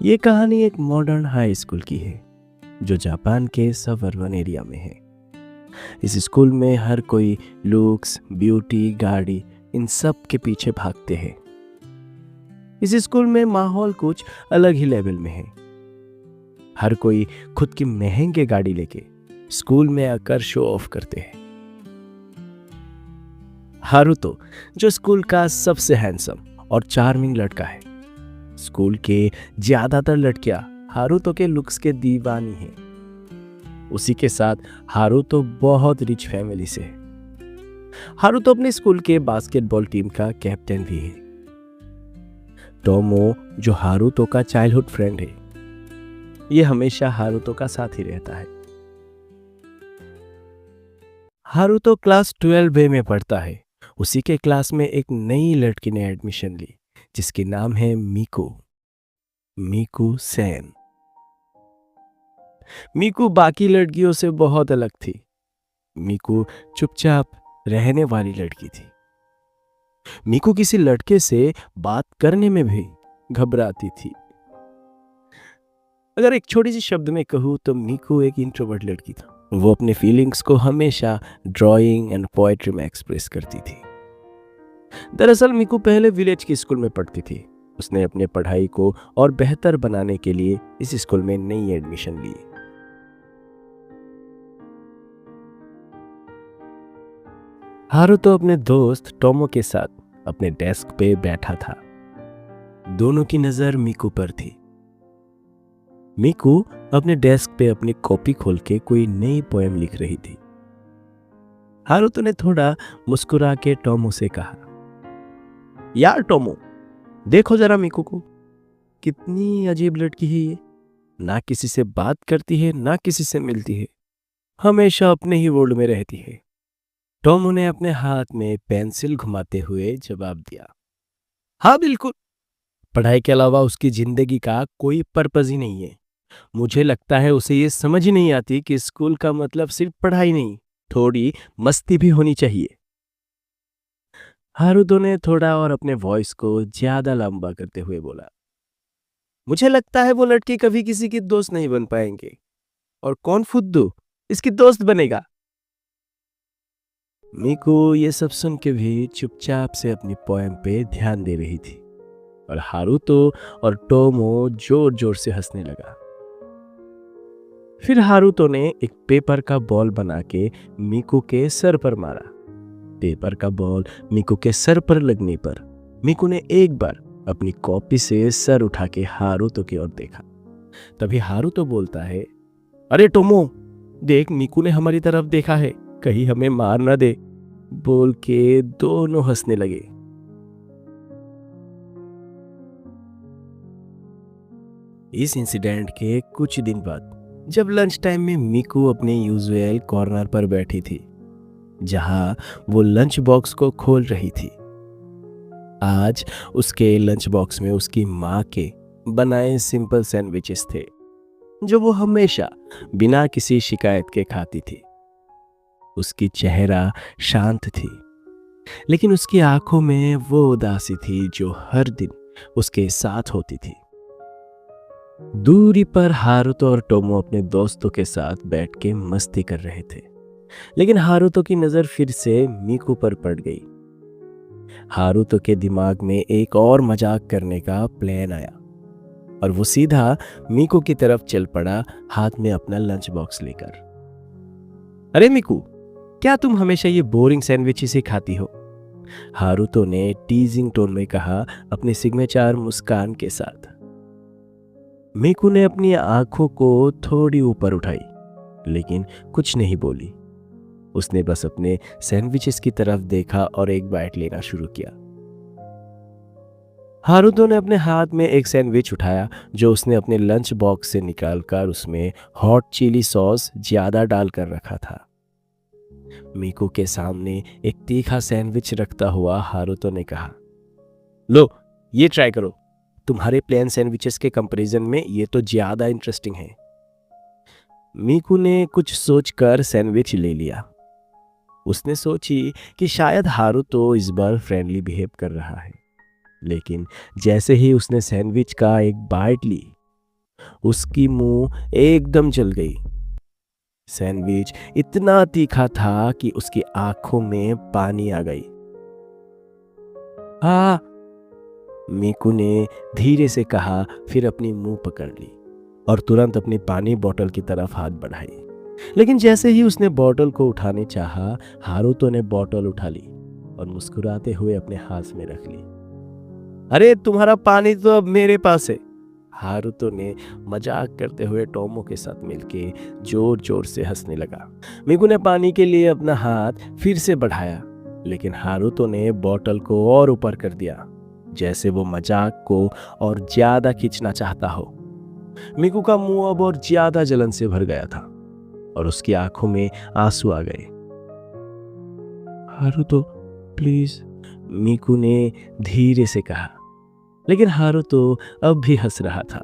ये कहानी एक मॉडर्न हाई स्कूल की है जो जापान के सबअर्बन एरिया में है। इस स्कूल में हर कोई लुक्स, ब्यूटी, गाड़ी इन सब के पीछे भागते हैं। इस स्कूल में माहौल कुछ अलग ही लेवल में है। हर कोई खुद की महंगे गाड़ी लेके स्कूल में आकर शो ऑफ करते हैं। हारुतो जो स्कूल का सबसे हैंडसम और चार्मिंग लड़का है। स्कूल के ज्यादातर लड़कियां हारुतो के लुक्स के दीवानी हैं। उसी के साथ हारुतो बहुत रिच फैमिली से है। हारुतो अपने स्कूल के बास्केटबॉल टीम का कैप्टन भी है। टोमो जो हारुतो का चाइल्डहुड फ्रेंड है, ये हमेशा हारुतो का साथ ही रहता है। हारुतो क्लास 12 में पढ़ता है। उसी के क्लास में एक नई लड़की ने एडमिशन ली जिसके नाम है मिकू सेन। मिकू बाकी लड़कियों से बहुत अलग थी। मिकू चुपचाप रहने वाली लड़की थी। मिकू किसी लड़के से बात करने में भी घबराती थी। अगर एक छोटी सी शब्द में कहूँ तो मिकू एक इंट्रोवर्ट लड़की था। वो अपने फीलिंग्स को हमेशा ड्राइंग एंड पोएट्री में एक्सप्रेस करती थी। दरअसल मिकू पहले विलेज की स्कूल में पढ़ती थी। उसने अपने पढ़ाई को और बेहतर बनाने के लिए इस स्कूल में नई एडमिशन ली। हारुतो अपने दोस्त टोमो के साथ अपने डेस्क पे बैठा था। दोनों की नजर मिकू पर थी। मिकू अपने डेस्क पे अपनी कॉपी खोल के कोई नई पोएम लिख रही थी। हारुतो ने थोड़ा मुस्कुरा के टोमो से कहा, यार टोमो, देखो जरा मिकू को, कितनी अजीब लड़की है ये। ना किसी से बात करती है, ना किसी से मिलती है, हमेशा अपने ही वर्ल्ड में रहती है। टोमो ने अपने हाथ में पेंसिल घुमाते हुए जवाब दिया, हाँ बिल्कुल, पढ़ाई के अलावा उसकी जिंदगी का कोई पर्पस ही नहीं है। मुझे लगता है उसे ये समझ ही नहीं आती कि स्कूल का मतलब सिर्फ पढ़ाई नहीं, थोड़ी मस्ती भी होनी चाहिए। हारुतो ने थोड़ा और अपने वॉइस को ज्यादा लंबा करते हुए बोला, मुझे लगता है वो लड़की कभी किसी की दोस्त नहीं बन पाएंगे, और कौन फुद्दू इसकी दोस्त बनेगा। मिकू ये सब सुन के भी चुपचाप से अपनी पोएम पे ध्यान दे रही थी और हारुतो और टोमो जोर जोर से हंसने लगा। फिर हारुतो ने एक पेपर का बॉल बना के मिकू के सर पर मारा। पेपर का बॉल मिकू के सर पर लगने पर मिकू ने एक बार अपनी कॉपी से सर उठा के हारुतो की ओर देखा। तभी हारुतो बोलता है, अरे टोमो, देख मिकू ने हमारी तरफ देखा है, कहीं हमें मार ना दे। बोल के दोनों हंसने लगे। इस इंसिडेंट के कुछ दिन बाद जब लंच टाइम में मिकू अपने यूजुअल कॉर्नर पर बैठी थी जहां वो लंच बॉक्स को खोल रही थी, आज उसके लंच बॉक्स में उसकी माँ के बनाए सिंपल सैंडविचेस थे जो वो हमेशा बिना किसी शिकायत के खाती थी। उसकी चेहरा शांत थी, लेकिन उसकी आंखों में वो उदासी थी जो हर दिन उसके साथ होती थी। दूरी पर हारुतो और टोमो अपने दोस्तों के साथ बैठ के मस्ती कर रहे थे, लेकिन हारुतो की नजर फिर से मिकू पर पड़ गई। हारुतो के दिमाग में एक और मजाक करने का प्लान आया और वो सीधा मिकू की तरफ चल पड़ा, हाथ में अपना लंच बॉक्स लेकर। अरे मिकू, क्या तुम हमेशा ये बोरिंग सैंडविच ही खाती हो? हारुतो ने टीजिंग टोन में कहा, अपने सिग्नेचर मुस्कान के साथ। मिकू ने अपनी आंखों को थोड़ी ऊपर उठाई, लेकिन कुछ नहीं बोली। उसने बस अपने सैंडविचेस की तरफ देखा और एक बाइट लेना शुरू किया। हारुतो ने अपने हाथ में एक सैंडविच उठाया जो उसने अपने लंच बॉक्स से निकालकर उसमें हॉट चिली सॉस ज्यादा डालकर रखा था। मिकू के सामने एक तीखा सैंडविच रखता हुआ हारुतो ने कहा, लो ये ट्राई करो, तुम्हारे प्लेन सैंडविचेस के कंपैरिजन में ये तो ज्यादा इंटरेस्टिंग है। मिकू ने कुछ सोचकर सैंडविच ले लिया। उसने सोची कि शायद हारुतो इस बार फ्रेंडली बिहेव कर रहा है, लेकिन जैसे ही उसने सैंडविच का एक बाइट ली, उसकी मुंह एकदम जल गई। सैंडविच इतना तीखा था कि उसकी आंखों में पानी आ गई। हाँ, मीकू ने धीरे से कहा, फिर अपनी मुंह पकड़ ली और तुरंत अपनी पानी बोतल की तरफ हाथ बढ़ाई। लेकिन जैसे ही उसने बोतल को उठाने चाहा, हारुतो ने बोतल उठा ली और मुस्कुराते हुए अपने हाथ में रख ली। अरे तुम्हारा पानी तो अब मेरे पास है। हारुतो ने मजाक करते हुए टोमो के साथ मिलके जोर जोर से हंसने लगा। मीकू ने पानी के लिए अपना हाथ फिर से बढ़ाया, लेकिन हारुतो ने बोतल को और ऊपर कर दिया, जैसे वो मजाक को और ज्यादा खींचना चाहता हो। मीकू का मुंह अब और ज्यादा जलन से भर गया था और उसकी आंखों में आंसू आ गए। हारुतो प्लीज, मीकू ने धीरे से कहा, लेकिन हारुतो अब भी हंस रहा था।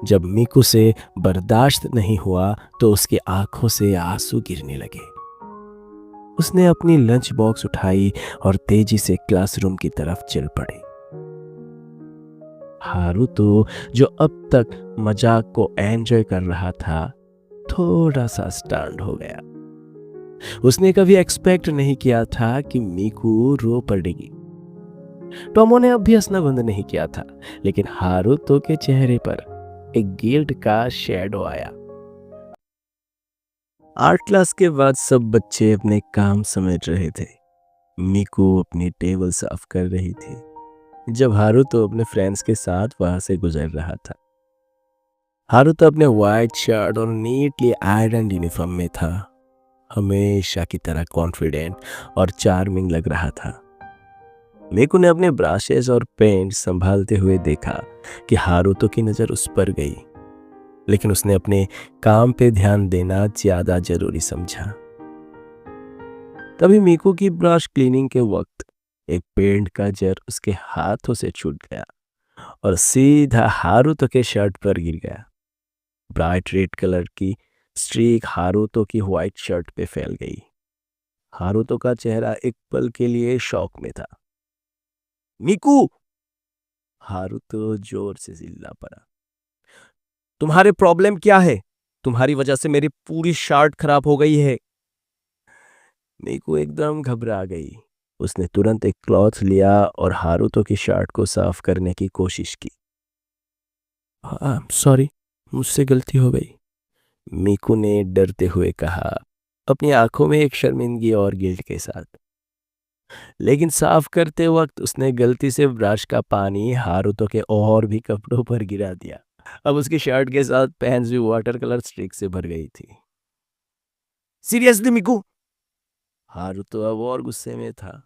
जब मीकू से बर्दाश्त नहीं हुआ तो उसकी आंखों से आंसू गिरने लगे। उसने अपनी लंच बॉक्स उठाई और तेजी से क्लासरूम की तरफ चल पड़ी। हारुतो, जो अब तक मजाक को एंजॉय कर रहा था, थोड़ा सा स्टन्ड हो गया। उसने कभी एक्सपेक्ट नहीं किया था कि मीकू रो पड़ेगी। टोमो ने अब भी हंसना बंद नहीं किया था, लेकिन हारुतो के चेहरे पर एक गिल्ट का शैडो आया। आर्ट क्लास के बाद सब बच्चे अपने काम समेट रहे थे। मीकू अपनी टेबल साफ कर रही थी जब हारुतो अपने फ्रेंड्स के साथ वहां से गुजर रहा था। हारुतो अपने व्हाइट शर्ट और नीटली आयरन यूनिफॉर्म में था, हमेशा की तरह कॉन्फिडेंट और चार्मिंग लग रहा था। मीकू ने अपने ब्रशेस और पेंट संभालते हुए देखा कि हारुतो की नज़र उस पर गई, लेकिन उसने अपने काम पे ध्यान देना ज्यादा जरूरी समझा। तभी मीकू की ब्रश क्लीनिंग के वक्त एक पेंट का जर उसके हाथों से छूट गया और सीधा हारुतो के शर्ट पर गिर गया। ब्राइट रेड कलर की स्ट्रीक हारुतो की व्हाइट शर्ट पे फैल गई। हारुतो का चेहरा एक पल के लिए शॉक में था। मीकू! हारुतो जोर से चिल्ला पड़ा। तुम्हारे प्रॉब्लम क्या है? तुम्हारी वजह से मेरी पूरी शर्ट खराब हो गई है। मीकू एकदम घबरा गई। उसने तुरंत एक क्लॉथ लिया और हारुतो की शर्ट को साफ करने की कोशिश की। सॉरी, मुझसे गलती हो गई, मीकू ने डरते हुए कहा, अपनी आंखों में एक शर्मिंदगी और गिल्ट के साथ। लेकिन साफ करते वक्त उसने गलती से ब्रश का पानी हारुतो के और भी कपड़ों पर गिरा दिया। अब उसकी शर्ट के साथ पैंट्स भी वाटर कलर स्ट्रिक से भर गई थी। सीरियसली मीकू? हारुतो अब और गुस्से में था।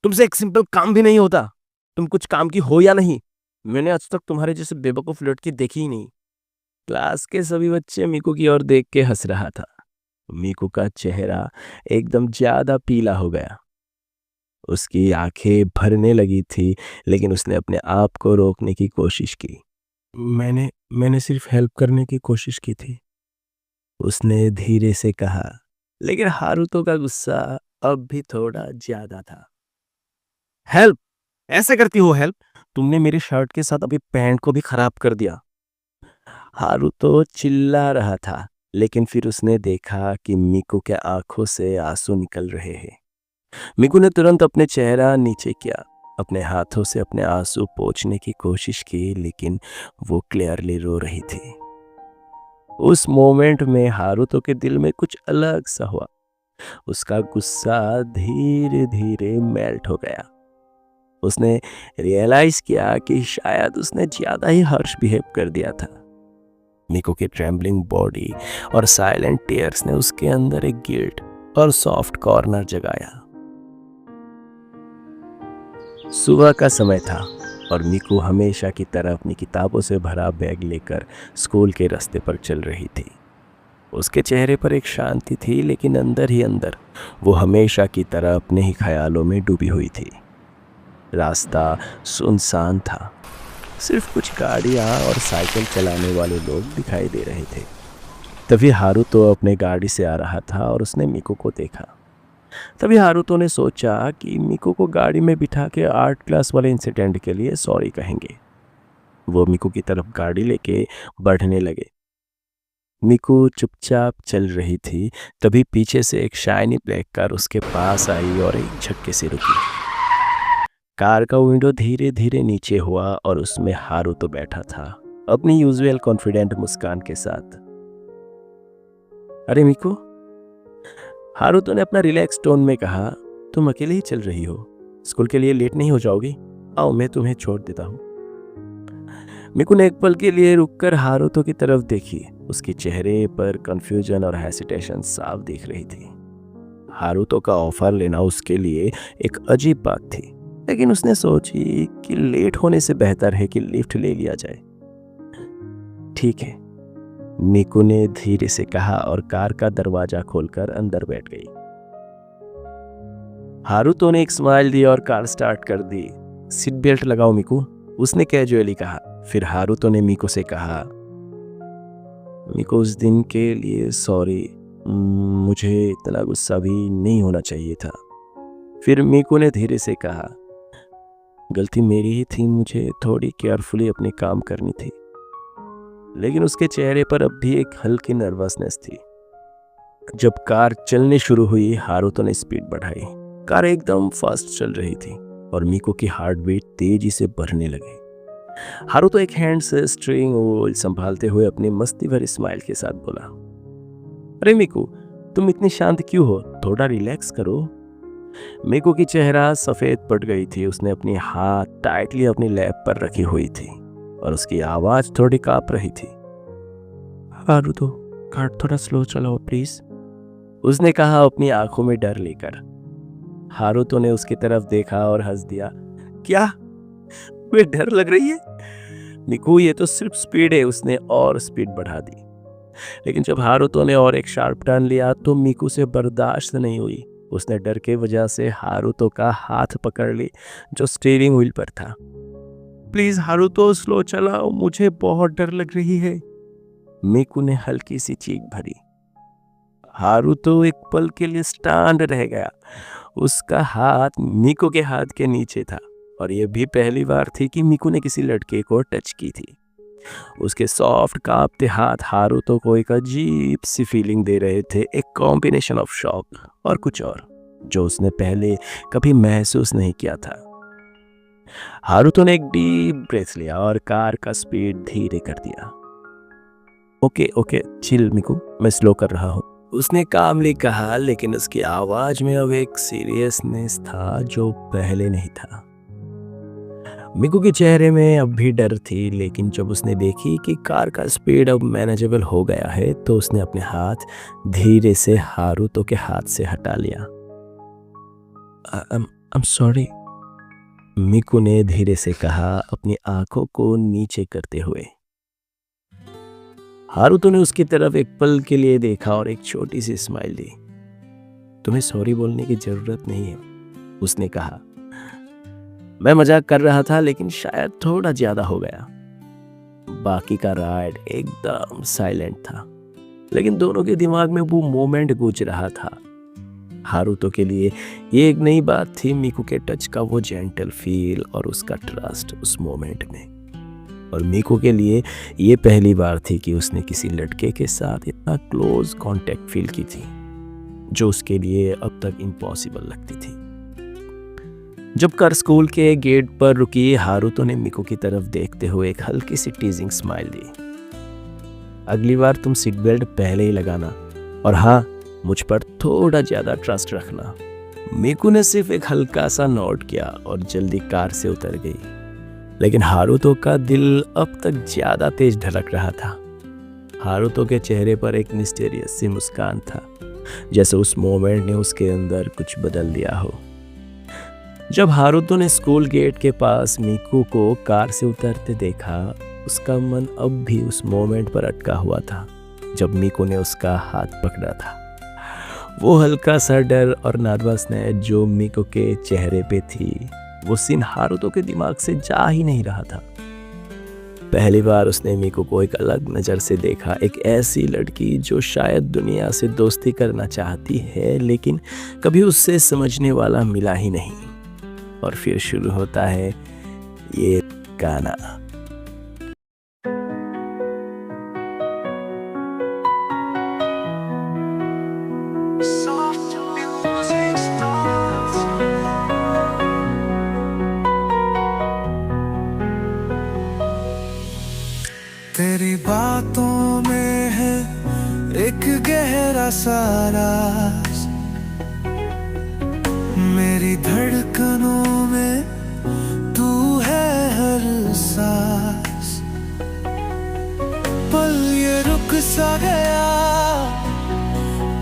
तुमसे एक सिंपल काम भी नहीं होता? तुम कुछ काम की हो या नहीं? मैंने आज तक तुम्हारे जैसे बेवकूफ लड़की देखी ही नहीं। क्लास के सभी बच्चे मीकू की ओर देख के हंस रहा था। मीकू का चेहरा एकदम ज्यादा पीला हो गया। उसकी आंखें भरने लगी थी, लेकिन उसने अपने आप को रोकने की कोशिश की। मैंने सिर्फ हेल्प करने की कोशिश की थी, उसने धीरे से कहा, लेकिन हारुतो का गुस्सा अब भी थोड़ा ज्यादा था। हेल्प? ऐसे करती हो हेल्प? तुमने मेरी शर्ट के साथ अभी पैंट को भी खराब कर दिया। हारुतो चिल्ला रहा था, लेकिन फिर उसने देखा कि मीकू के आंखों से आंसू निकल रहे हैं। मीकू ने तुरंत अपने चेहरा नीचे किया, अपने हाथों से अपने आंसू पोंछने की कोशिश की, लेकिन वो क्लियरली रो रही थी। उस मोमेंट में हारुतो के दिल में कुछ अलग सा हुआ। उसका गुस्सा धीरे धीरे मेल्ट हो गया। उसने रियलाइज किया कि शायद उसने ज्यादा ही हर्ष बिहेव कर दिया था। मीकू की ट्रेम्बलिंग बॉडी और साइलेंट टीयर्स ने उसके अंदर एक गिल्ट और सॉफ्ट कॉर्नर जगाया। सुबह का समय था और मीकू हमेशा की तरह अपनी किताबों से भरा बैग लेकर स्कूल के रास्ते पर चल रही थी। उसके चेहरे पर एक शांति थी, लेकिन अंदर ही अंदर वो हमेशा की तरह अपने ही ख्यालों में डूबी हुई थी। रास्ता सुनसान था, सिर्फ कुछ गाड़ियाँ और साइकिल चलाने वाले लोग दिखाई दे रहे थे। तभी हारुतो अपने गाड़ी से आ रहा था और उसने मीकू को देखा। तभी हारुतो ने सोचा कि मीकू को गाड़ी में बिठा के आर्ट क्लास वाले इंसिडेंट के लिए सॉरी कहेंगे। वो मिकू की तरफ गाड़ी लेके बढ़ने लगे। मिकू चुपचाप चल रही थी, तभी पीछे से एक शाइनी ब्लैक कार उसके पास आई और एक झटके से रुकी। कार का विंडो धीरे धीरे नीचे हुआ और उसमें हारुतो बैठा था, अपनी यूजुअल कॉन्फिडेंट मुस्कान के साथ। अरे मिकू, हारुतो ने अपना रिलैक्स टोन में कहा, तुम अकेले ही चल रही हो? स्कूल के लिए लेट नहीं हो जाओगी? आओ, मैं तुम्हें छोड़ देता हूँ। मिकू ने एक पल के लिए रुककर हारुतो की तरफ देखी। उसके चेहरे पर कंफ्यूजन और हेसिटेशन साफ दिख रही थी। हारुतो का ऑफर लेना उसके लिए एक अजीब बात थी, लेकिन उसने सोची कि लेट होने से बेहतर है कि लिफ्ट ले लिया जाए। ठीक है, मिकू ने धीरे से कहा और कार का दरवाजा खोलकर अंदर बैठ गई। हारुतो ने एक स्माइल दी और कार स्टार्ट कर दी। सीट बेल्ट लगाओ मिकू, उसने कैजुअली कहा। फिर हारुतो ने मिकू से कहा, मिकू उस दिन के लिए सॉरी, मुझे इतना गुस्सा भी नहीं होना चाहिए था। फिर मिकू ने धीरे से कहा, गलती मेरी ही थी, मुझे थोड़ी केयरफुली अपने काम करनी थी। लेकिन उसके चेहरे पर अब भी एक हल्की नर्वसनेस थी। जब कार चलने शुरू हुई, हारुतो ने स्पीड बढ़ाई। कार एकदम फास्ट चल रही थी और मिकू की हार्ट बीट तेजी से बढ़ने लगी। हारुतो एक हैंड से स्टीयरिंग व्हील संभालते हुए अपनी मस्ती भरी स्माइल के साथ बोला, अरे मिकू, तुम इतनी शांत क्यों हो? थोड़ा रिलैक्स करो। मिकू की चेहरा सफेद पड़ गई थी। उसने अपनी हाथ टाइटली अपनी लैप पर रखी हुई थी और उसकी आवाज थोड़ी कांप रही थी। हारुतो, कार थोड़ा स्लो चलाओ प्लीज, उसने कहा अपनी आंखों में डर लेकर। हारुतो ने उसकी तरफ देखा और हंस दिया। क्या वे डर लग रही है? मिकू, ये तो सिर्फ स्पीड है। उसने और स्पीड बढ़ा दी। लेकिन जब हारुतो ने और एक शार्प टर्न लिया तो मिकू से बर्दाश्त नहीं हुई। उसने डर के वजह से हारुतो का हाथ पकड़ ली जो स्टीयरिंग व्हील पर था। प्लीज हारुतो, स्लो चलाओ, मुझे बहुत डर लग रही है, मिकू ने हल्की सी चीख भरी। हारुतो एक पल के लिए स्टैंड रह गया। उसका हाथ मिकू के हाथ के नीचे था और यह भी पहली बार थी कि मिकू ने किसी लड़के को टच की थी। उसके सॉफ्ट कांपते हाथ हारुतो को एक अजीब सी फीलिंग दे रहे थे, एक कॉम्बिनेशन ऑफ शॉक और कुछ और जो उसने पहले कभी महसूस नहीं किया था। हारुतो ने एक डीप ब्रेथ लिया और कार का स्पीड धीरे कर दिया। ओके ओके, चिल मिकू, मैं स्लो कर रहा हूँ, उसने कामली कहा। लेकिन उसकी आवाज में अब एक सीरियसनेस था जो पहले नहीं था। मिकू के चेहरे में अब भी डर थी, लेकिन जब उसने देखी कि कार का स्पीड अब मैनेजेबल हो गया है तो उसने अपने हाथ धीरे से हारुतो के हाथ से हटा लिया। I'm sorry, मिकू ने धीरे से कहा, अपनी आंखों को नीचे करते हुए। हारुतो ने उसकी तरफ एक पल के लिए देखा और एक छोटी सी स्माइल दी। तुम्हें सॉरी बोलने की जरूरत नहीं है, उसने कहा। मैं मजाक कर रहा था, लेकिन शायद थोड़ा ज्यादा हो गया। बाकी का राइड एकदम साइलेंट था, लेकिन दोनों के दिमाग में वो मोमेंट गूंज रहा था। हारुतो के लिए ये एक नई बात थी, मिकू के टच का वो जेंटल फील और उसका ट्रस्ट उस मोमेंट में। और मिकू के लिए ये पहली बार थी कि उसने किसी लड़के के साथ इतना क्लोज कांटेक्ट फील की थी, जो उसके लिए अब तक इम्पॉसिबल लगती थी। जब कार स्कूल के गेट पर रुकी, हारुतो ने मिकू की तरफ देखते हुए एक हल्की सी टीजिंग स्माइल दी। अगली बार तुम सीट बेल्ट पहले ही लगाना, और हाँ, मुझ पर थोड़ा ज्यादा ट्रस्ट रखना। मिकू ने सिर्फ एक हल्का सा नोट किया और जल्दी कार से उतर गई। लेकिन हारुतो का दिल अब तक ज्यादा तेज धड़क रहा था। हारुतो के चेहरे पर एक मिस्टीरियस सी मुस्कान था, जैसे उस मोमेंट ने उसके अंदर कुछ बदल दिया हो। जब हारुतो ने स्कूल गेट के पास मिकू को कार से उतरते देखा, उसका मन अब भी उस मोमेंट पर अटका हुआ था जब मिकू ने उसका हाथ पकड़ा था। वो हल्का सा डर और नर्वसनेस जो मिकू के चेहरे पे थी, वो सीन हारुतो के दिमाग से जा ही नहीं रहा था। पहली बार उसने मिकू को एक अलग नज़र से देखा, एक ऐसी लड़की जो शायद दुनिया से दोस्ती करना चाहती है, लेकिन कभी उससे समझने वाला मिला ही नहीं। और फिर शुरू होता है ये गाना। तेरी बातों में है एक गहरा सा राज, मेरी धड़कनों में तू है हर सांस। पल ये रुक सा गया,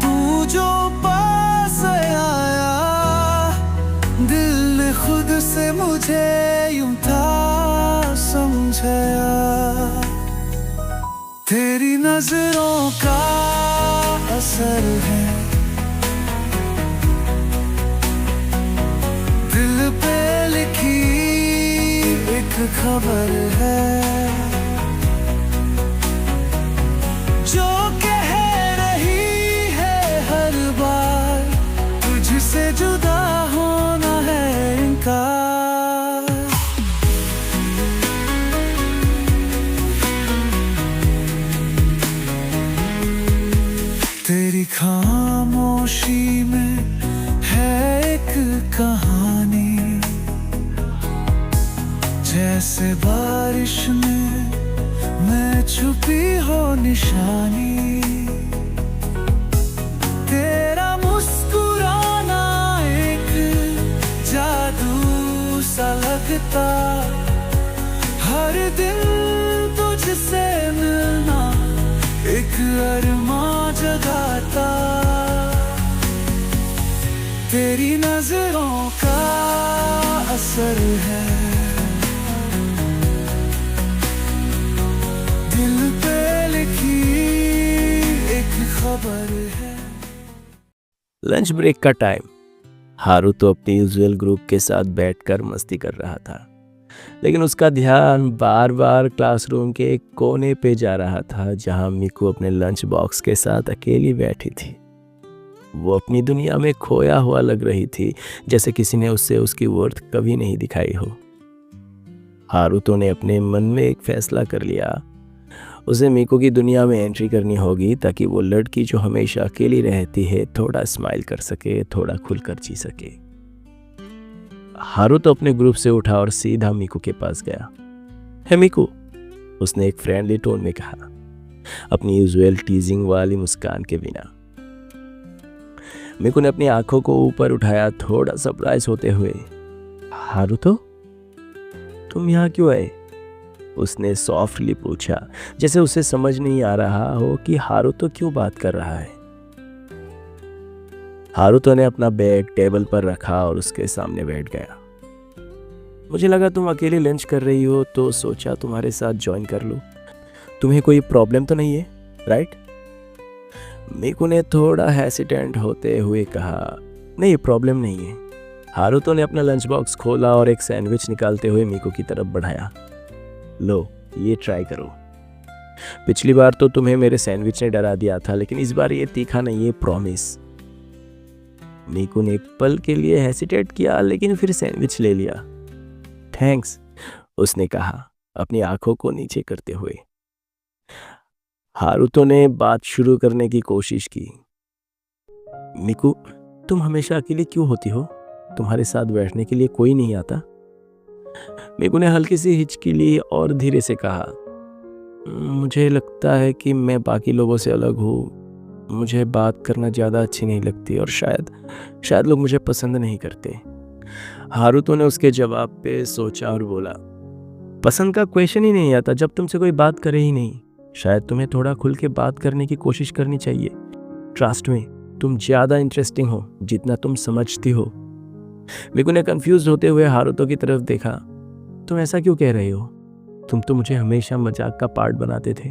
तू जो पास आया, दिल ने खुद से मुझे यूं था समझाया। तेरी नजरों का असर है, दिल पे लिखी एक खबर है, जो कह रही है हर बार तुझसे जुदा होना है इनकार। तेरी खामोशी में है एक कहानी, जैसे बारिश में मैं छुपी हो निशानी। तेरा मुस्कुराना एक जादू सा लगता, हर दिन तुझसे मिलना एक अरमां जगाता। तेरी नजरों का असर है, दिल पे लिखी एक खबर है। लंच ब्रेक का टाइम। हारू तो अपने यूजुअल ग्रुप के साथ बैठकर मस्ती कर रहा था, लेकिन उसका ध्यान बार बार क्लासरूम के एक कोने पे जा रहा था जहां मीकू अपने लंच बॉक्स के साथ अकेली बैठी थी। वो अपनी दुनिया में खोया हुआ लग रही थी, जैसे किसी ने उससे उसकी वर्थ कभी नहीं दिखाई हो। हारूतो ने अपने मन में एक फैसला कर लिया, उसे मीकू की दुनिया में एंट्री करनी होगी ताकि वो लड़की जो हमेशा अकेली रहती है थोड़ा स्माइल कर सके, थोड़ा खुलकर जी सके। हारूतो अपने ग्रुप से उठा और सीधा मीकू के पास गया। है मीकू, उसने एक फ्रेंडली टोन में कहा, अपनी यूजुअल टीजिंग वाली मुस्कान के बिना। मीकू ने अपनी आंखों को ऊपर उठाया, थोड़ा सरप्राइज होते हुए। हारूतो, तुम यहाँ क्यों आए? उसने सॉफ्टली पूछा, जैसे उसे समझ नहीं आ रहा हो कि हारूतो क्यों बात कर रहा है। हारूतो ने अपना बैग टेबल पर रखा और उसके सामने बैठ गया। मुझे लगा तुम अकेले लंच कर रही हो तो सोचा तुम्हारे साथ ज्वाइन कर लूं। तुम्हें कोई प्रॉब्लम तो नहीं है, राइट? मीकू ने थोड़ा हेसिटेंट होते हुए कहा, नहीं, प्रॉब्लम नहीं है। हारूतो ने अपना लंच बॉक्स खोला और एक सैंडविच निकालते हुए मीकू की तरफ बढ़ाया। लो, ये ट्राई करो। पिछली बार तो तुम्हें मेरे सैंडविच ने डरा दिया था, लेकिन इस बार ये तीखा नहीं है, प्रॉमिस। मीकू ने एक पल के लिए हेसिटेट किया, लेकिन फिर सैंडविच ले लिया। थैंक्स, उसने कहा, अपनी आंखों को नीचे करते हुए। हारूतो ने बात शुरू करने की कोशिश की। मीकू, तुम हमेशा अकेली क्यों होती हो? तुम्हारे साथ बैठने के लिए कोई नहीं आता? मीकू ने हल्की सी हिचकी ली और धीरे से कहा, मुझे लगता है कि मैं बाकी लोगों से अलग हूँ। मुझे बात करना ज़्यादा अच्छी नहीं लगती और शायद लोग मुझे पसंद नहीं करते। हारूतो ने उसके जवाब पे सोचा और बोला, पसंद का क्वेश्चन ही नहीं आता जब तुमसे कोई बात करे ही नहीं। शायद तुम्हें थोड़ा खुल के बात करने की कोशिश करनी चाहिए। ट्रस्ट में, तुम ज़्यादा इंटरेस्टिंग हो जितना तुम समझती हो। मीकू ने कंफ्यूज होते हुए हारूतो की तरफ देखा। तुम ऐसा क्यों कह रहे हो? तुम तो मुझे हमेशा मजाक का पार्ट बनाते थे।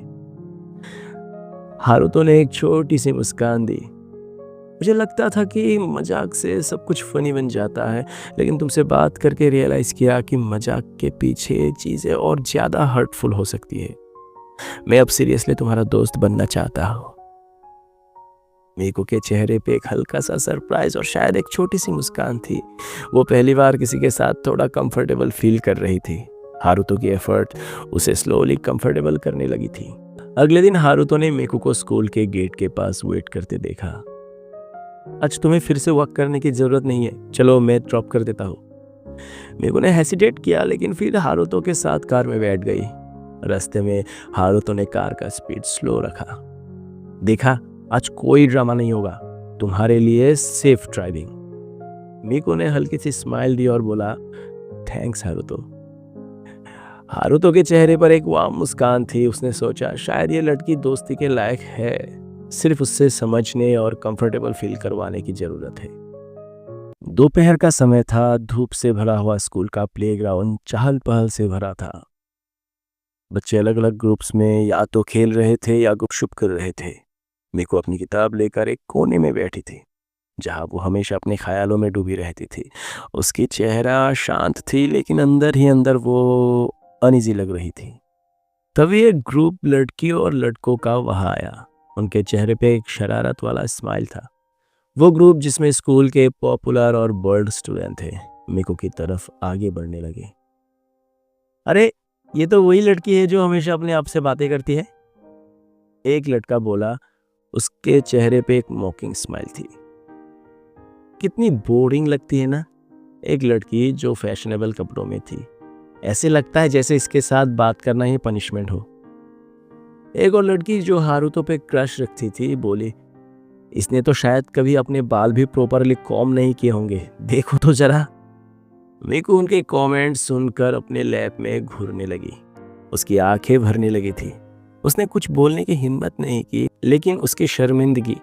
हारूतो ने एक छोटी सी मुस्कान दी। मुझे लगता था कि मजाक से सब कुछ फनी बन जाता है, लेकिन तुमसे बात करके रियलाइज किया कि मजाक के पीछे चीज़ें और ज़्यादा हर्टफुल हो सकती है। मैं अब सीरियसली तुम्हारा दोस्त बनना चाहता हूँ। मीकू के चेहरे पे एक हल्का सा सरप्राइज और शायद एक छोटी सी मुस्कान थी। वो पहली बार किसी के साथ थोड़ा कंफर्टेबल फील कर रही थी। हारूतो की एफर्ट उसे स्लोली कंफर्टेबल करने लगी थी। अगले दिन हारूतो ने मीकू को स्कूल के गेट के पास वेट करते देखा। आज तुम्हें फिर से वॉक करने की जरूरत नहीं है, चलो मैं ड्रॉप कर देता हूँ। मीकू ने हेसिटेट किया, लेकिन फिर हारूतो के साथ कार में बैठ गई। रास्ते में हारुतो ने कार का स्पीड स्लो रखा। देखा, आज कोई ड्रामा नहीं होगा, तुम्हारे लिए सेफ ड्राइविंग। मिको ने हल्की सी स्माइल दी और बोला, थैंक्स हारुतो। हारुतो के चेहरे पर एक वार्म मुस्कान थी। उसने सोचा शायद ये लड़की दोस्ती के लायक है, सिर्फ उससे समझने और कंफर्टेबल फील करवाने की जरूरत है। दोपहर का समय था। धूप से भरा हुआ स्कूल का प्लेग्राउंड चहल पहल से भरा था। बच्चे अलग अलग ग्रुप्स में या तो खेल रहे थे या गुपशुप कर रहे थे। मिको अपनी किताब लेकर एक कोने में बैठी थी, जहां वो हमेशा अपने ख्यालों में डूबी रहती थी। उसकी चेहरा शांत थी, लेकिन अंदर ही अंदर वो अनईजी लग रही थी। तभी एक ग्रुप लड़कियों और लड़कों का वहां आया। उनके चेहरे पे एक शरारत वाला स्माइल था। वो ग्रुप जिसमें स्कूल के पॉपुलर और बोल्ड स्टूडेंट थे मिको की तरफ आगे बढ़ने लगे। अरे, ये तो वही लड़की है जो हमेशा अपने आप से बातें करती है, एक लड़का बोला। उसके चेहरे पे एक मॉकिंग स्माइल थी। कितनी बोरिंग लगती है ना, एक लड़की जो फैशनेबल कपड़ों में थी। ऐसे लगता है जैसे इसके साथ बात करना ही पनिशमेंट हो। एक और लड़की जो हारुतो पे क्रश रखती थी बोली, इसने तो शायद कभी अपने बाल भी प्रॉपरली कॉम्ब नहीं किए होंगे, देखो तो जरा। मिको उनके कमेंट सुनकर अपने लैप में घूरने लगी। उसकी आंखें भरने लगी थी। उसने कुछ बोलने की हिम्मत नहीं की, लेकिन उसकी शर्मिंदगी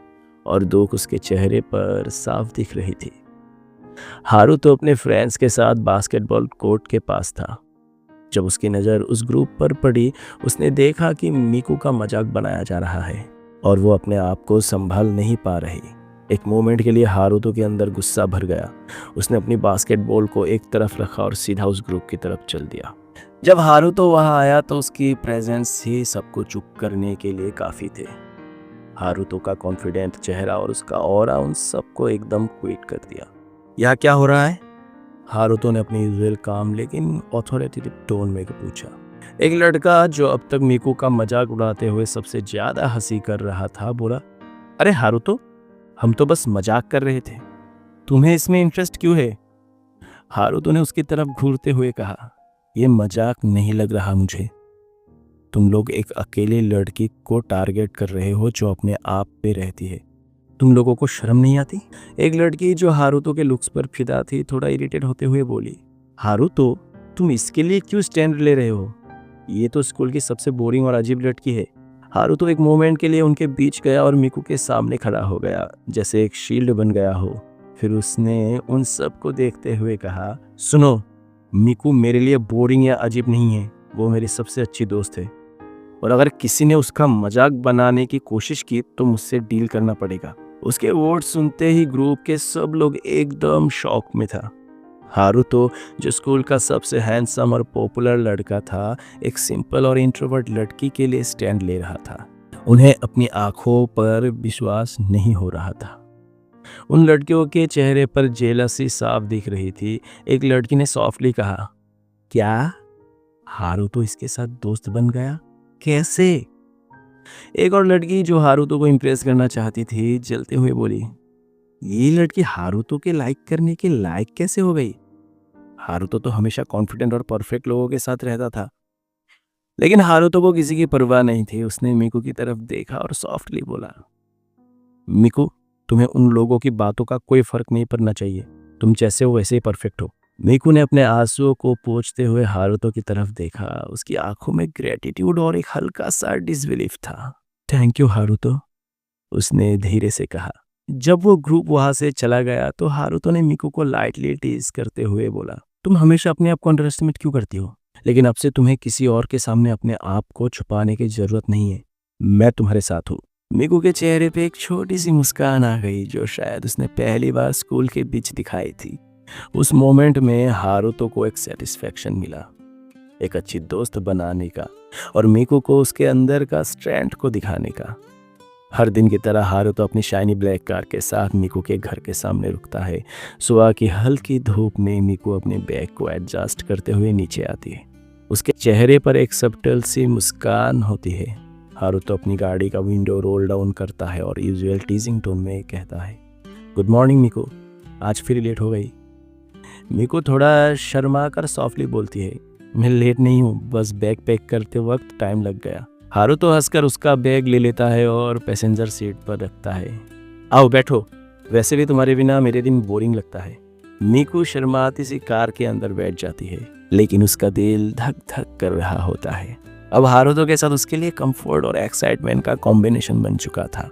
और दुख उसके चेहरे पर साफ दिख रही थी। हारुतो अपने फ्रेंड्स के साथ बास्केटबॉल कोर्ट के पास था। जब उसकी नज़र उस ग्रुप पर पड़ी, उसने देखा कि मिको का मजाक बनाया जा रहा है और वो अपने आप को संभाल नहीं पा रही। एक मोमेंट के लिए हारुतो के अंदर गुस्सा भर गया। उसने अपनी बास्केटबॉल को एक तरफ रखा और सीधा उस ग्रुप की तरफ चल दिया। जब हारुतो वहां आया तो उसकी प्रेजेंस ही सबको चुप करने के लिए काफ़ी थे। हारुतो का कॉन्फिडेंट चेहरा और उसका ऑरा उन सबको एकदम क्विट कर दिया। यह क्या हो रहा है? हारुतो ने अपनी यूजुअल काम लेकिन ऑथोरिटेटिव टोन में पूछा। एक लड़का जो अब तक मिको का मजाक उड़ाते हुए सबसे ज्यादा हंसी कर रहा था बोला, अरे हारुतो, हम तो बस मजाक कर रहे थे, तुम्हें इसमें इंटरेस्ट क्यों है? हारुतो ने उसकी तरफ घूरते हुए कहा, यह मजाक नहीं लग रहा मुझे। तुम लोग एक अकेले लड़की को टारगेट कर रहे हो जो अपने आप पे रहती है। तुम लोगों को शर्म नहीं आती? एक लड़की जो हारुतो के लुक्स पर फिदा थी थोड़ा इरिटेट होते हुए बोली, हारुतो, तुम इसके लिए क्यों स्टैंड ले रहे हो? ये तो स्कूल की सबसे बोरिंग और अजीब लड़की है। हारुतो एक मोमेंट के लिए उनके बीच गया और मिको के सामने खड़ा हो गया, जैसे एक शील्ड बन गया हो। फिर उसने उन सबको देखते हुए कहा, सुनो, मिको मेरे लिए बोरिंग या अजीब नहीं है, वो मेरी सबसे अच्छी दोस्त है और अगर किसी ने उसका मजाक बनाने की कोशिश की तो मुझसे डील करना पड़ेगा। उसके वर्ड सुनते ही ग्रुप के सब लोग एकदम शॉक में था। हारुतो, जो स्कूल का सबसे हैंडसम और पॉपुलर लड़का था, एक सिंपल और इंट्रोवर्ट लड़की के लिए स्टैंड ले रहा था। उन्हें अपनी आंखों पर विश्वास नहीं हो रहा था। उन लड़कियों के चेहरे पर जेलसी साफ दिख रही थी। एक लड़की ने सॉफ्टली कहा, क्या हारुतो इसके साथ दोस्त बन गया? कैसे? एक और लड़की जो हारुतो को इम्प्रेस करना चाहती थी जलते हुए बोली, ये लड़की हारुतो के लाइक करने के लायक कैसे हो गई? हारुतो तो हमेशा कॉन्फिडेंट और परफेक्ट लोगों के साथ रहता था। लेकिन हारुतो को किसी की परवाह नहीं थी। उसने मिको की तरफ देखा और सॉफ्टली बोला, मिको, तुम्हें उन लोगों की बातों का कोई फर्क नहीं पड़ना चाहिए। तुम जैसे हो वैसे ही परफेक्ट हो। मिको ने अपने आंसुओं को पोंछते हुए हारुतो की तरफ देखा। उसकी आंखों में ग्रेटिट्यूड और एक हल्का सा डिसबिलीफ था। थैंक यू हारुतो, उसने धीरे से कहा। जब वो ग्रुप वहां से चला गया तो हारुतो ने मिको को लाइटली टीज करते हुए बोला, तुम हमेशा अपने आप को अंडर एस्टिमेट क्यों करती हो? लेकिन अब से तुम्हें किसी और के सामने अपने आप को छुपाने की जरूरत नहीं है। मैं तुम्हारे साथ हूँ। मिको के चेहरे पे एक छोटी सी मुस्कान आ गई जो शायद उसने पहली बार स्कूल के बीच दिखाई थी। उस मोमेंट में हारुतो को एक सेटिस्फेक्शन मिला, एक अच्छी दोस्त बनाने का और मिको को उसके अंदर का स्ट्रेंथ को दिखाने का। हर दिन की तरह हारुतो अपनी शाइनी ब्लैक कार के साथ मिको के घर के सामने रुकता है। सुबह की हल्की धूप में मिको अपने बैग को एडजस्ट करते हुए नीचे आती है। उसके चेहरे पर एक सबटल सी मुस्कान होती है। हारुतो अपनी गाड़ी का विंडो रोल डाउन करता है और यूजुअल टीजिंग टोन में कहता है, गुड मॉर्निंग मिको, आज फिर लेट हो गई। मिको थोड़ा शर्मा कर सॉफ्टली बोलती है, मैं लेट नहीं हूँ, बस बैग पैक करते वक्त टाइम लग गया। हारुतो हंसकर उसका बैग ले लेता है और पैसेंजर सीट पर रखता है। आओ बैठो, वैसे भी तुम्हारे बिना मेरे दिन बोरिंग लगता है। मीकू शर्माती सी कार के अंदर बैठ जाती है, लेकिन उसका दिल धक धक कर रहा होता है। अब हारुतो के साथ उसके लिए कंफर्ट और एक्साइटमेंट का कॉम्बिनेशन बन चुका था।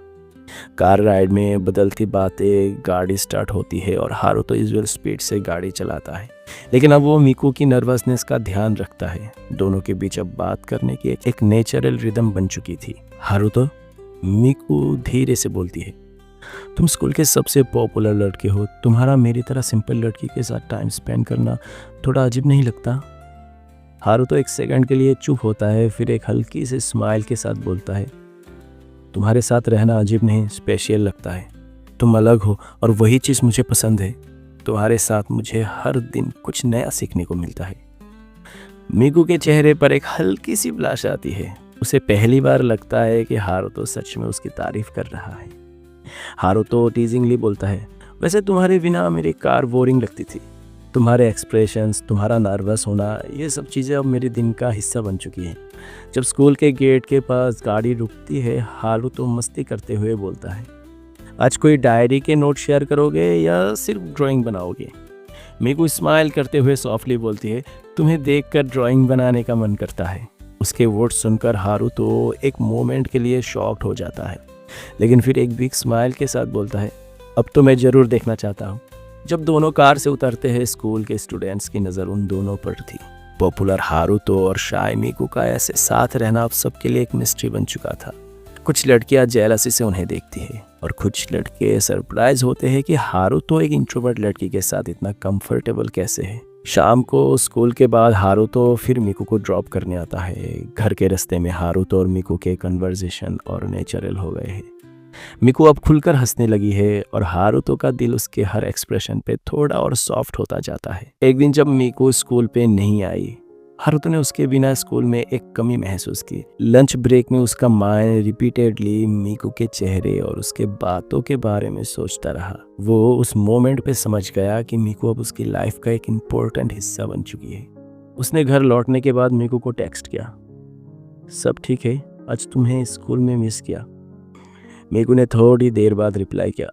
कार राइड में बदलती बातें, गाड़ी स्टार्ट होती है और हारुतो यूजुअल स्पीड से गाड़ी चलाता है, लेकिन अब वो मीकू की नर्वसनेस का ध्यान रखता है। दोनों के बीच अब बात करने की एक नेचुरल रिदम बन चुकी थी। हारुतो, मीकू धीरे से बोलती है, तुम स्कूल के सबसे पॉपुलर लड़के हो, तुम्हारा मेरी तरह सिंपल लड़की के साथ टाइम स्पेंड करना थोड़ा अजीब नहीं लगता? हारुतो एक सेकंड के लिए चुप होता है, फिर एक हल्की से स्माइल के साथ बोलता है, तुम्हारे साथ रहना अजीब नहीं, स्पेशल लगता है। तुम अलग हो और वही चीज़ मुझे पसंद है। तुम्हारे साथ मुझे हर दिन कुछ नया सीखने को मिलता है। मीकू के चेहरे पर एक हल्की सी ब्लाश आती है। उसे पहली बार लगता है कि हारुतो सच में उसकी तारीफ कर रहा है। हारुतो टीजिंगली बोलता है, वैसे तुम्हारे बिना मेरी कार बोरिंग लगती थी। तुम्हारे एक्सप्रेशंस, तुम्हारा नर्वस होना, ये सब चीज़ें अब मेरे दिन का हिस्सा बन चुकी हैं। जब स्कूल के गेट के पास गाड़ी रुकती है, हारुतो मस्ती करते हुए बोलता है, आज कोई डायरी के नोट शेयर करोगे या सिर्फ ड्राइंग बनाओगे? मीकू स्माइल करते हुए सॉफ्टली बोलती है, तुम्हें देखकर ड्राइंग बनाने का मन करता है। उसके वर्ड सुनकर हारुतो एक मोमेंट के लिए शॉक्ड हो जाता है, लेकिन फिर एक बिग स्माइल के साथ बोलता है, अब तो मैं ज़रूर देखना चाहता हूँ। जब दोनों कार से उतरते हैं, स्कूल के स्टूडेंट्स की नज़र उन दोनों पर थी। पॉपुलर हारुतो और शाय मीकू का ऐसे साथ रहना अब सबके लिए एक मिस्ट्री बन चुका था। कुछ लड़कियां जेलसी से उन्हें देखती हैं और कुछ लड़के सरप्राइज होते हैं कि हारुतो एक इंट्रोवर्ट लड़की के साथ इतना कंफर्टेबल कैसे है। शाम को स्कूल के बाद हारुतो फिर मीकू को ड्रॉप करने आता है। घर के रास्ते में हारुतो और मीकू के कन्वर्सेशन और नेचुरल हो गए हैं। मीकू अब खुलकर हंसने लगी है और हारुतो का दिल उसके हर एक्सप्रेशन पे थोड़ा और सॉफ्ट होता जाता है। एक दिन जब मीकू स्कूल पे नहीं आई, हारुतो ने उसके बिना स्कूल में एक कमी महसूस की। लंच ब्रेक में उसका माइंड रिपीटेडली मीकू के चेहरे और उसके बातों के बारे में सोचता रहा। वो उस मोमेंट पे समझ गया कि मीकू अब उसकी लाइफ का एक इम्पोर्टेंट हिस्सा बन चुकी है। उसने घर लौटने के बाद मीकू को टेक्स्ट किया, सब ठीक है, आज तुम्हें स्कूल में मिस किया। मीकू ने थोड़ी देर बाद रिप्लाई किया,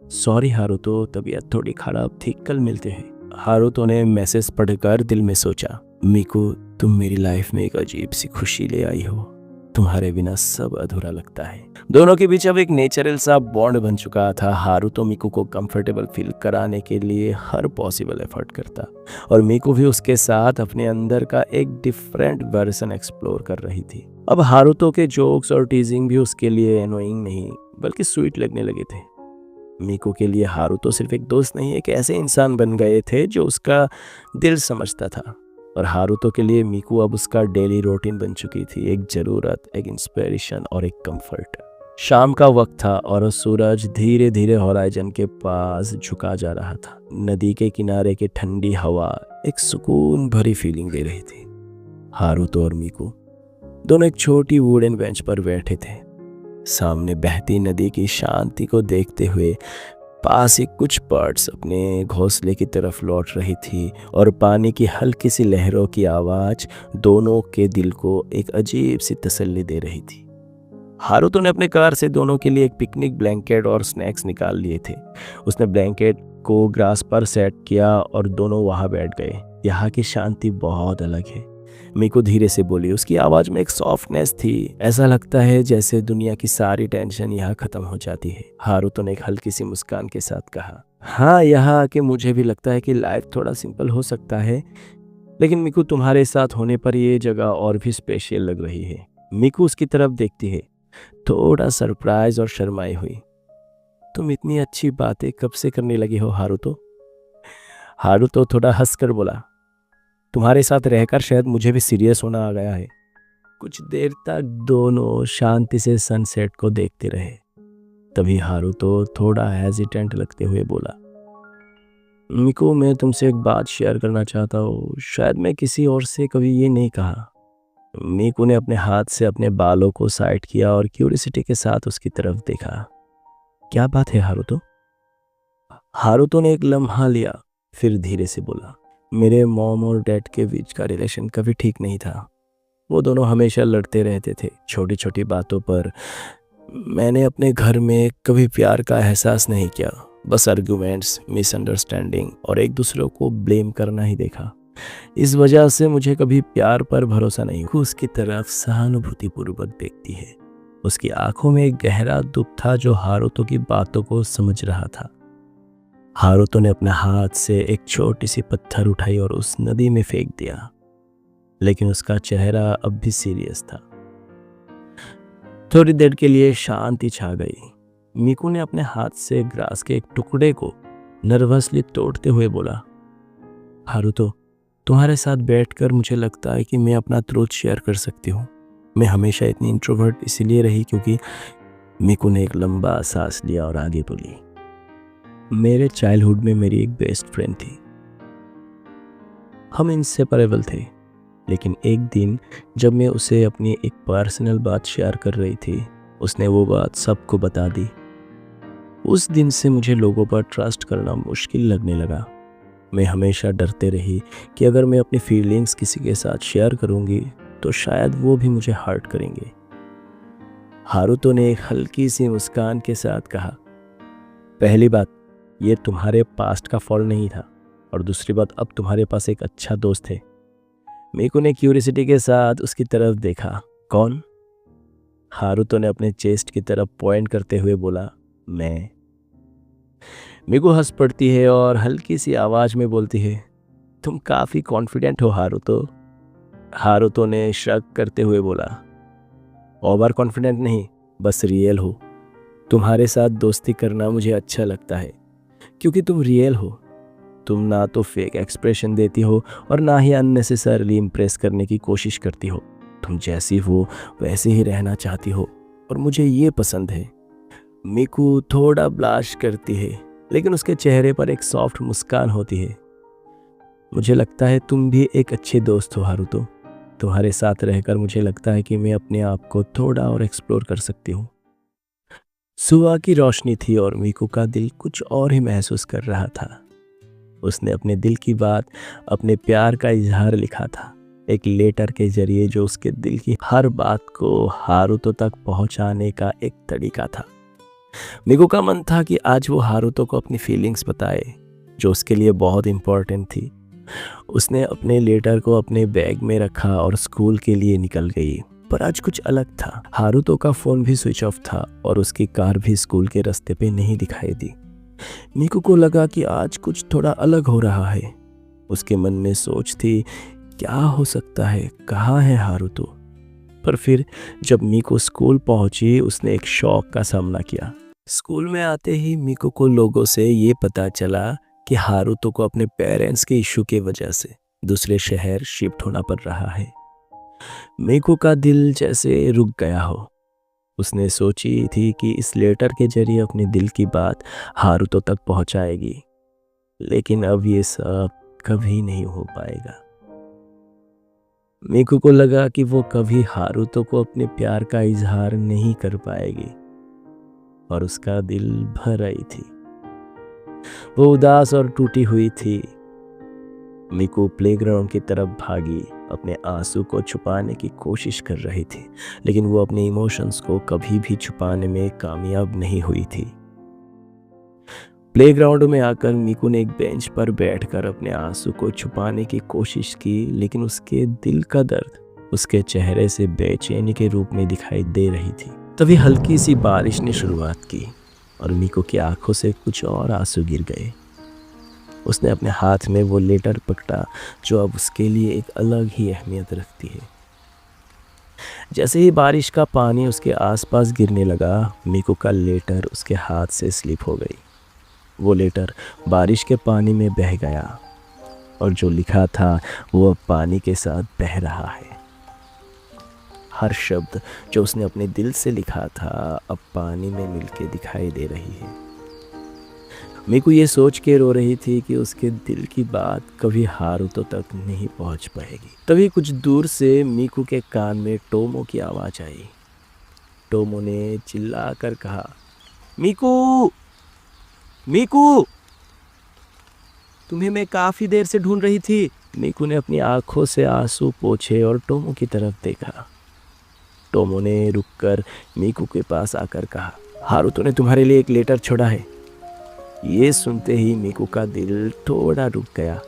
सॉरी हारुतो, तबीयत थोड़ी खराब थी, कल मिलते हैं। हारुतो ने मैसेज पढ़कर दिल में सोचा, मीकू, तुम मेरी लाइफ में एक अजीब सी खुशी ले आई हो। तुम्हारे बिना सब अधूरा लगता है। दोनों के बीच अब एक नेचुरल सा बॉन्ड बन चुका था। हारुतो मीकू को कंफर्टेबल फील कराने के लिए हर पॉसिबल एफर्ट करता और मीकू भी उसके साथ अपने अंदर का एक डिफरेंट वर्जन एक्सप्लोर कर रही थी। अब हारुतो के जोक्स और टीजिंग भी उसके लिए एनोइंग नहीं बल्कि स्वीट लगने लगे थे। मीकू के लिए हारुतो सिर्फ एक दोस्त नहीं, एक ऐसे इंसान बन गए थे जो उसका दिल समझता था। और हारुतो के लिए मीकू अब उसका डेली रूटीन बन चुकी थी, एक ज़रूरत, एक इंस्पिरेशन और एक कंफर्ट। शाम का वक्त था और सूरज धीरे धीरे होराइजन के पास झुका जा रहा था। नदी के किनारे की ठंडी हवा एक सुकून भरी फीलिंग दे रही थी। हारुतो और मीकू दोनों एक छोटी वुडन बेंच पर बैठे थे, सामने बहती नदी की शांति को देखते हुए। पास ही कुछ बर्ड्स अपने घोंसले की तरफ लौट रही थी और पानी की हल्की सी लहरों की आवाज़ दोनों के दिल को एक अजीब सी तसल्ली दे रही थी। हारुतो ने अपने कार से दोनों के लिए एक पिकनिक ब्लैंकेट और स्नैक्स निकाल लिए थे। उसने ब्लैंकेट को ग्रास पर सेट किया और दोनों वहां बैठ गए। यहाँ की शांति बहुत अलग है, मीकू धीरे से बोली। उसकी आवाज़ में एक सॉफ्टनेस थी, ऐसा लगता है जैसे दुनिया की सारी टेंशन यहाँ ख़त्म हो जाती है। हारुतो ने एक हल्की सी मुस्कान के साथ कहा, हाँ, यहाँ आके मुझे भी लगता है कि लाइफ थोड़ा सिंपल हो सकता है, लेकिन मीकू तुम्हारे साथ होने पर ये जगह और भी स्पेशल लग रही है। मीकू उसकी तरफ देखती है, थोड़ा सरप्राइज और शर्माई हुई। तुम इतनी अच्छी बातें कब से करने लगी हो हारुतो? हारुतो थोड़ा हंसकर बोला, तुम्हारे साथ रहकर शायद मुझे भी सीरियस होना आ गया है। कुछ देर तक दोनों शांति से सनसेट को देखते रहे। तभी हारुतो थोड़ा हेजिटेंट लगते हुए बोला, मीकू, मैं तुमसे एक बात शेयर करना चाहता हूँ, शायद मैं किसी और से कभी ये नहीं कहा। मीकू ने अपने हाथ से अपने बालों को साइड किया और क्यूरियोसिटी के साथ उसकी तरफ देखा। क्या बात है हारुतो? हारुतो ने एक लम्हा लिया, फिर धीरे से बोला, मेरे मॉम और डैड के बीच का रिलेशन कभी ठीक नहीं था। वो दोनों हमेशा लड़ते रहते थे छोटी छोटी बातों पर। मैंने अपने घर में कभी प्यार का एहसास नहीं किया, बस आर्गुमेंट्स, मिसअंडरस्टैंडिंग और एक दूसरे को ब्लेम करना ही देखा। इस वजह से मुझे कभी प्यार पर भरोसा नहीं हुआ। उसकी तरफ सहानुभूतिपूर्वक देखती है। उसकी आंखों में एक गहरा दुख था जो हारुतो की बातों को समझ रहा था। हारुतो ने अपने हाथ से एक छोटी सी पत्थर उठाई और उस नदी में फेंक दिया, लेकिन उसका चेहरा अब भी सीरियस था। थोड़ी देर के लिए शांति छा गई। मीकू ने अपने हाथ से ग्रास के एक टुकड़े को नर्वसली तोड़ते हुए बोला, हारुतो, तुम्हारे साथ बैठकर मुझे लगता है कि मैं अपना ट्रूथ शेयर कर सकती हूँ। मैं हमेशा इतनी इंट्रोवर्ट इसीलिए रही क्योंकि मीकू ने एक लंबा सांस लिया और आगे बोली, मेरे चाइल्डहुड में मेरी एक बेस्ट फ्रेंड थी। हम इनसेपरेबल थे, लेकिन एक दिन जब मैं उसे अपनी एक पर्सनल बात शेयर कर रही थी, उसने वो बात सबको बता दी। उस दिन से मुझे लोगों पर ट्रस्ट करना मुश्किल लगने लगा। मैं हमेशा डरते रही कि अगर मैं अपनी फीलिंग्स किसी के साथ शेयर करूंगी तो शायद वो भी मुझे हर्ट करेंगे। हारुतो ने एक हल्की सी मुस्कान के साथ कहा, पहली बात, ये तुम्हारे पास्ट का फॉल्ट नहीं था, और दूसरी बात, अब तुम्हारे पास एक अच्छा दोस्त है। मीकू ने क्यूरियोसिटी के साथ उसकी तरफ देखा। कौन? हारुतो ने अपने चेस्ट की तरफ पॉइंट करते हुए बोला, मैं। मीकू हंस पड़ती है और हल्की सी आवाज में बोलती है, तुम काफी कॉन्फिडेंट हो हारुतो। हारुतो ने शक करते हुए बोला, ओवर कॉन्फिडेंट नहीं, बस रियल हो। तुम्हारे साथ दोस्ती करना मुझे अच्छा लगता है क्योंकि तुम रियल हो। तुम ना तो फेक एक्सप्रेशन देती हो और ना ही अननेसेसरली इम्प्रेस करने की कोशिश करती हो। तुम जैसी हो वैसे ही रहना चाहती हो और मुझे ये पसंद है। मीकू थोड़ा ब्लाश करती है, लेकिन उसके चेहरे पर एक सॉफ्ट मुस्कान होती है। मुझे लगता है तुम भी एक अच्छे दोस्त हो हारुतो। तुम्हारे साथ रहकर मुझे लगता है कि मैं अपने आप को थोड़ा और एक्सप्लोर कर सकती हूँ। सुबह की रोशनी थी और मीकू का दिल कुछ और ही महसूस कर रहा था। उसने अपने दिल की बात, अपने प्यार का इजहार लिखा था, एक लेटर के जरिए जो उसके दिल की हर बात को हारुतो तक पहुंचाने का एक तरीका था। मीकू का मन था कि आज वो हारुतो को अपनी फीलिंग्स बताए, जो उसके लिए बहुत इम्पोर्टेंट थी। उसने अपने लेटर को अपने बैग में रखा और स्कूल के लिए निकल गई। पर आज कुछ अलग था। हारुतो का फोन भी स्विच ऑफ था और उसकी कार भी स्कूल के रास्ते पे नहीं दिखाई दी। मीकू को लगा कि आज कुछ थोड़ा अलग हो रहा है। उसके मन में सोच थी, क्या हो सकता है, कहाँ है हारुतो? पर फिर जब मीकू स्कूल पहुंची, उसने एक शॉक का सामना किया। स्कूल में आते ही मीकू को लोगों से ये पता चला कि हारुतो को अपने पेरेंट्स के इशू की वजह से दूसरे शहर शिफ्ट होना पड़ रहा है। मीकू का दिल जैसे रुक गया हो। उसने सोची थी कि इस लेटर के जरिए अपने दिल की बात हारुतो तक पहुंचाएगी, लेकिन अब ये सब कभी नहीं हो पाएगा। मीकू को लगा कि वो कभी हारुतो को अपने प्यार का इजहार नहीं कर पाएगी और उसका दिल भर आई थी। वो उदास और टूटी हुई थी। मीकू प्लेग्राउंड की तरफ भागी, अपने आंसू को छुपाने की कोशिश कर रही थी, लेकिन वो अपने इमोशंस को कभी भी छुपाने में कामयाब नहीं हुई थी। प्लेग्राउंड में आकर मीकू ने एक बेंच पर बैठकर अपने आंसू को छुपाने की कोशिश की, लेकिन उसके दिल का दर्द उसके चेहरे से बेचैनी के रूप में दिखाई दे रही थी। तभी हल्की सी बारिश ने शुरुआत की और मीकू की आंखों से कुछ और आंसू गिर गए। उसने अपने हाथ में वो लेटर पकड़ा जो अब उसके लिए एक अलग ही अहमियत रखती है। जैसे ही बारिश का पानी उसके आसपास गिरने लगा, मीकू का लेटर उसके हाथ से स्लिप हो गई। वो लेटर बारिश के पानी में बह गया और जो लिखा था वो अब पानी के साथ बह रहा है। हर शब्द जो उसने अपने दिल से लिखा था अब पानी में मिलके दिखाई दे रही है। मीकू ये सोच के रो रही थी कि उसके दिल की बात कभी हारुतो तक नहीं पहुंच पाएगी। तभी कुछ दूर से मीकू के कान में टोमो की आवाज आई। टोमो ने चिल्लाकर कहा, मीकू, मीकू। तुम्हें मैं काफी देर से ढूंढ रही थी। मीकू ने अपनी आंखों से आंसू पोंछे और टोमो की तरफ देखा। टोमो ने रुककर मीकू के पास आकर कहा, हारुतो ने तुम्हारे लिए एक लेटर छोड़ा है। ये सुनते ही मीकू का दिल थोड़ा रुक गया।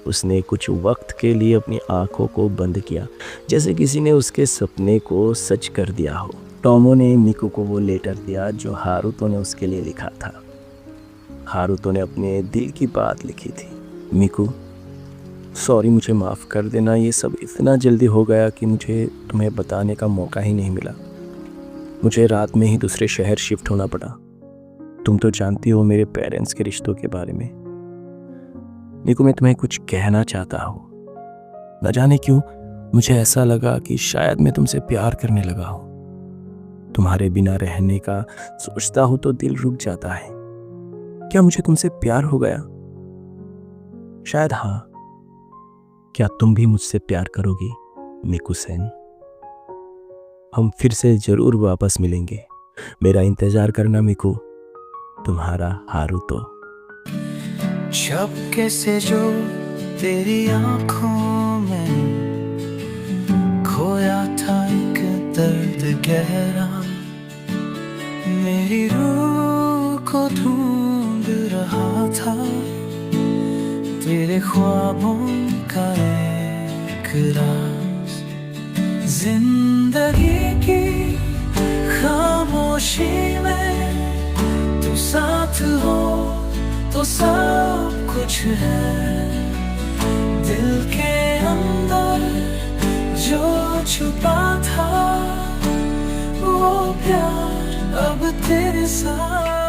उसने कुछ वक्त के लिए अपनी आंखों को बंद किया, जैसे किसी ने उसके सपने को सच कर दिया हो। टोमो ने मीकू को वो लेटर दिया जो हारुतो ने उसके लिए लिखा था। हारुतो ने अपने दिल की बात लिखी थी। मीकू, सॉरी, मुझे माफ़ कर देना। ये सब इतना जल्दी हो गया कि मुझे तुम्हें बताने का मौका ही नहीं मिला। मुझे रात में ही दूसरे शहर शिफ्ट होना पड़ा। तुम तो जानती हो मेरे पेरेंट्स के रिश्तों के बारे में। मीकू, मैं तुम्हें कुछ कहना चाहता हूँ। न जाने क्यों मुझे ऐसा लगा कि शायद मैं तुमसे प्यार करने लगा हूँ। तुम्हारे बिना रहने का सोचता हूँ तो दिल रुक जाता है। क्या मुझे तुमसे प्यार हो गया? शायद हाँ। क्या तुम भी मुझसे प्यार करोगी मीकू-सेन? हम फिर से जरूर वापस मिलेंगे। मेरा इंतजार करना मीकू। तुम्हारा हारुतो। झपके से जो तेरी आंखों में खोया था एक दर्द गहरा, मेरी रूह को ढूंढ रहा था तेरे ख्वाबों का एक राज। जिंदगी की खामोशी में तू साथ हो तो सब कुछ है। दिल के अंदर जो छुपा था वो प्यार अब तेरे साथ।